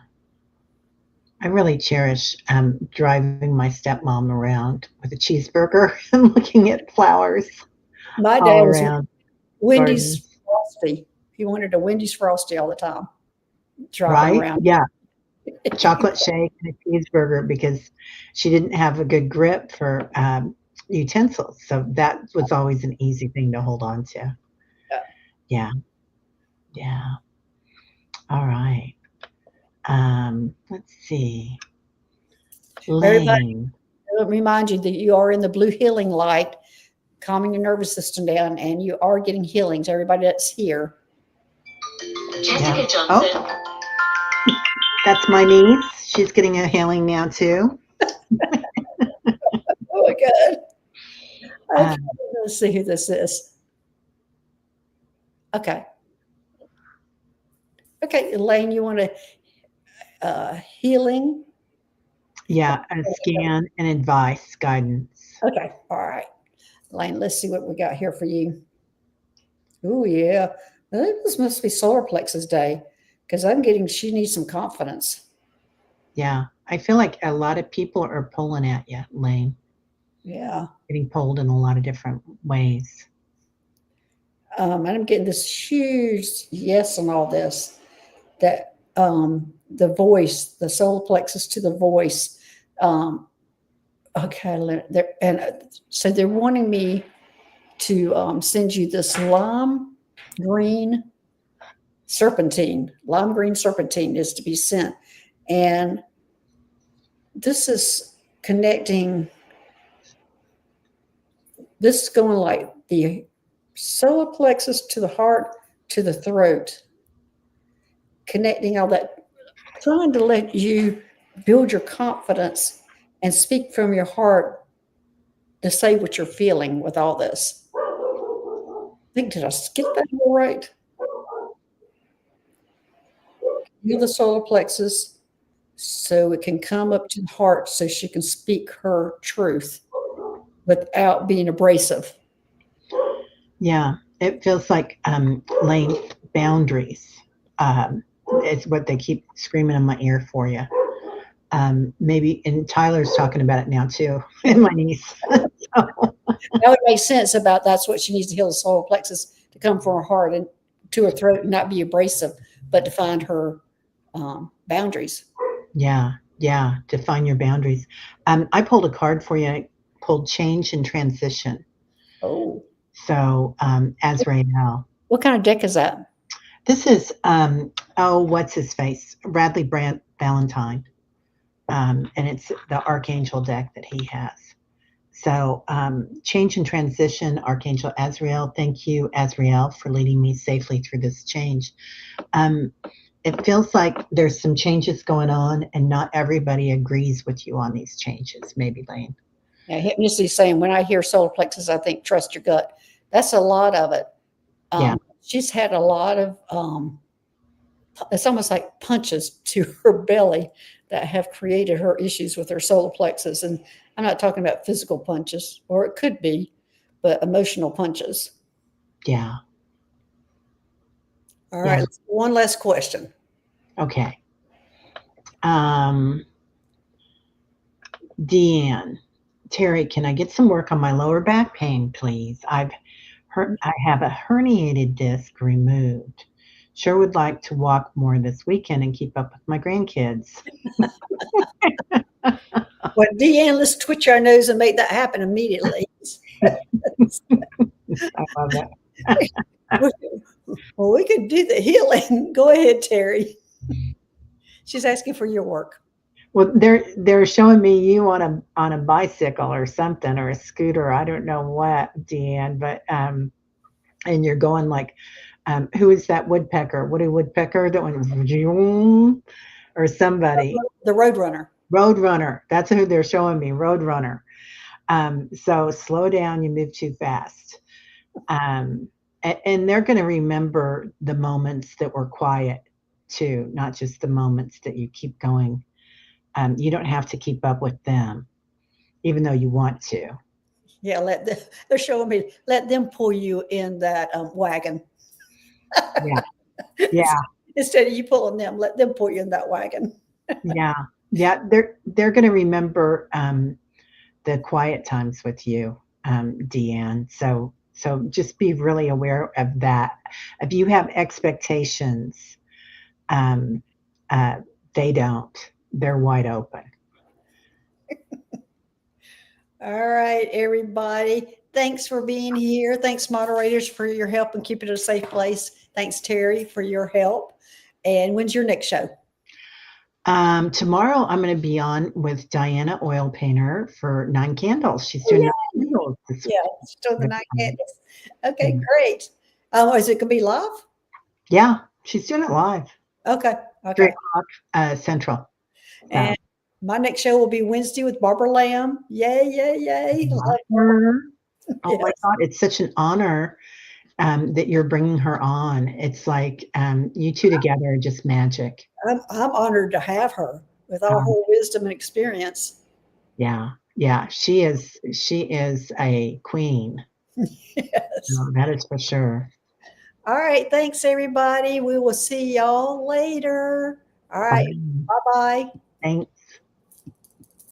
I really cherish driving my stepmom around with a cheeseburger and looking at flowers My all dad was around Wendy's gardens. Frosty. He wanted a Wendy's Frosty all the time, driving Right? around. Yeah. Chocolate shake and a cheeseburger because she didn't have a good grip for utensils. So that was always an easy thing to hold on to. Yeah. Yeah. All right. Let's see. Everybody, Lane. let me remind you that you are in the blue healing light, calming your nervous system down, and you are getting healings. Everybody that's here. Jessica Johnson. Oh, that's my niece. She's getting a healing now too. Oh my God. Okay, Um, let's see who this is. Okay. Okay, Elaine, you want a healing? yeah, a scan and advice guidance. Okay, all right. Elaine, let's see what we got here for you. Oh, yeah. This must be solar plexus day because I'm getting she needs some confidence. Yeah, I feel like a lot of people are pulling at you, Lane. Yeah. Getting pulled in a lot of different ways. And I'm getting this huge yes on all this that the voice, the solar plexus to the voice. Okay, so they're wanting me to send you this green lime green serpentine is to be sent. And this is connecting, this is going like the solar plexus to the heart, to the throat, connecting all that, trying to let you build your confidence and speak from your heart to say what you're feeling with all this. I think, did I get that all right? Heal the solar plexus so it can come up to the heart so she can speak her truth without being abrasive. Yeah, it feels like laying boundaries is what they keep screaming in my ear for you. Maybe, and Tyler's talking about it now too, and my niece. So, That would make sense about that's what she needs to heal the solar plexus to come from her heart and to her throat and not be abrasive, but to find her boundaries. yeah, yeah, define your boundaries. I pulled a card for you. I pulled change and transition. Oh, So, Azrael. what kind of deck is that? This is, what's his face? Radley Brandt Valentine. And it's the Archangel deck that he has. So, change and transition, Archangel Azrael. Thank you, Azrael, for leading me safely through this change. It feels like there's some changes going on, and not everybody agrees with you on these changes. Maybe, Lane. Yeah, Hypnosis is saying when I hear solar plexus, I think trust your gut. That's a lot of it. Yeah. She's had a lot of it's almost like punches to her belly that have created her issues with her solar plexus. And I'm not talking about physical punches, or it could be, but emotional punches. Yeah. All Yeah. right, one last question. Okay. Um, Deanne, Teri, can I get some work on my lower back pain, please? I have a herniated disc removed. Sure would like to walk more this weekend and keep up with my grandkids. Well, Deanne, let's twitch our nose and make that happen immediately. I love it. Well, we could do the healing. Go ahead, Teri. She's asking for your work. Well, they're showing me you on a bicycle or something or a scooter. I don't know what, Deanne, but and you're going like, who is that woodpecker? Woody Woodpecker that went zoom, or somebody. The Roadrunner. Roadrunner. That's who they're showing me. Roadrunner. So slow down. You move too fast. And they're going to remember the moments that were quiet too, not just the moments that you keep going. You don't have to keep up with them, even though you want to. Yeah, they're showing me, let them pull you in that wagon. Yeah, yeah, Instead of you pulling them, let them pull you in that wagon. yeah, yeah. They're going to remember the quiet times with you, Deanne. So just be really aware of that. If you have expectations, um, uh, they don't. They're wide open. All right, everybody. Thanks for being here. Thanks, moderators, for your help and keeping it a safe place. Thanks, Teri, for your help. And when's your next show? Tomorrow I'm going to be on with Diana Oil Painter for 9 candles. She's doing 9 candles this Yeah, still the week. night candles. Okay, great. Is it gonna be live? Yeah, she's doing it live. Okay, 3 o'clock Central. And my next show will be Wednesday with Barbara Lamb. Yay, yay, yay. Love her. Oh my Yes. God, it's such an honor that you're bringing her on. It's like you two together are just magic. I'm honored to have her with all Um, her wisdom and experience. yeah, yeah, she is a queen. Yes. That is for sure. All right. Thanks, everybody. We will see y'all later. All right. Bye. Bye bye. Thanks.